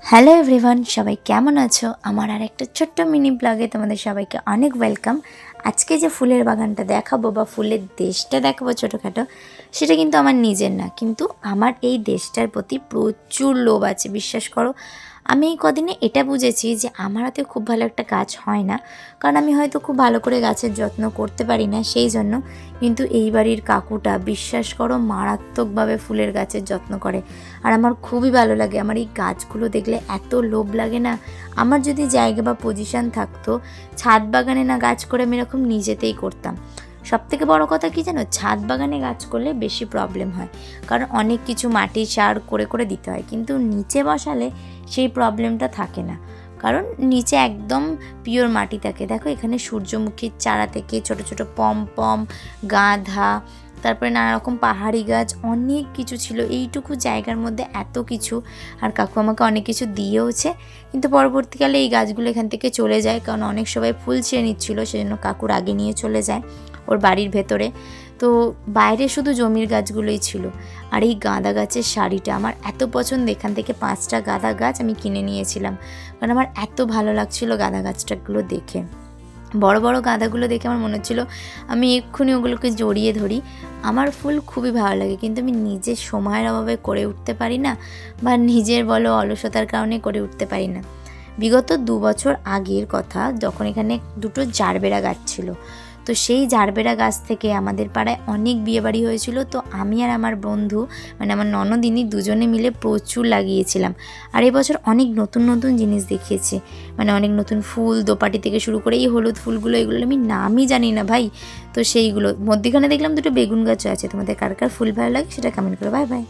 Hello everyone, সবাই কেমন আছো? আমার আর একটা ছোট্ট মিনি ব্লগে তোমাদের সবাইকে অনেক ওয়েলকাম। আজকে যে ফুলের বাগানটা দেখাবো বা ফুলের দেশটা দেখাবো ছোটোখাটো, সেটা কিন্তু আমার নিজের না, কিন্তু আমার এই দেশটার প্রতি প্রচুর লোভ আছে, বিশ্বাস করো। আমি এই কদিনে এটা বুঝেছি যে আমার হাতে খুব ভালো একটা গাছ হয় না, কারণ আমি হয়তো খুব ভালো করে গাছের যত্ন করতে পারি না, সেই জন্য। কিন্তু এই বাড়ির কাকুটা, বিশ্বাস করো, মারাত্মকভাবে ফুলের গাছের যত্ন করে। আর আমার খুবই ভালো লাগে, আমার এই গাছগুলো দেখলে এত লোভ লাগে না। আমার যদি জায়গা বা পজিশান থাকতো, ছাদ বাগানে না গাছ করে আমি এরকম নিজেতেই করতাম। সবথেকে বড় কথা কি জানো, ছাদ বাগানে গাছ করলে বেশি প্রবলেম হয়, কারণ অনেক কিছু মাটি সার করে করে দিতে হয়, কিন্তু নিচে বসালে সেই প্রবলেমটা থাকে না, কারণ নিচে একদম পিওর মাটি থাকে। দেখো এখানে সূর্যমুখীর চারা থেকে ছোট ছোট পম গাঁদা, তারপরে নানা রকম পাহাড়ি গাছ, অনেক কিছু ছিল এইটুকু জায়গার মধ্যে, এত কিছু। আর কাকু আমাকে অনেক কিছু দিয়েওছে, কিন্তু পরবর্তীকালে এই গাছগুলো এখান থেকে চলে যায়, কারণ অনেক সবাই ফুল ছেড়ে নিচ্ছিলো, সেজন্য কাকুর আগে নিয়ে চলে যায় ওর বাড়ির ভেতরে। তো বাইরে শুধু জমির গাছগুলোই ছিল। আর এই গাঁদা গাছের শাড়িটা আমার এত পছন্দ, এখান থেকে 5টা গাঁদা গাছ আমি কিনে নিয়েছিলাম, কারণ আমার এত ভালো লাগছিলো গাঁদা গাছটাগুলো দেখে। বড় বড় গাঁদাগুলো দেখে আমার মনে হচ্ছিলো আমি এক্ষুনি ওগুলোকে জড়িয়ে ধরি। আমার ফুল খুবই ভালো লাগে, কিন্তু আমি নিজের সময়ের অভাবে করে উঠতে পারি না, বা নিজের বলো অলসতার কারণে করে উঠতে পারি না। বিগত 2 বছর আগের কথা, যখন এখানে 2টো জারবেরা গাছ ছিল, তো সেই জারবেরা গাছ থেকে আমাদের পাড়ায় অনেক বিয়েবাড়ি হয়েছিল। তো আমি আর আমার বন্ধু, মানে আমার ননদিনী, দুজনে মিলে প্রচুর লাগিয়েছিলাম। আর এবছর অনেক নতুন নতুন জিনিস দেখিয়েছে, মানে অনেক নতুন ফুল, দোপাটি থেকে শুরু করে এই হলুদ ফুলগুলো, এগুলো আমি নামই জানি না ভাই। তো সেইগুলো মধ্যিখানে দেখলাম 2টো বেগুন গাছও আছে। তোমাদের কার কার ফুল ভালো লাগে সেটা কমেন্ট করো। Bye bye.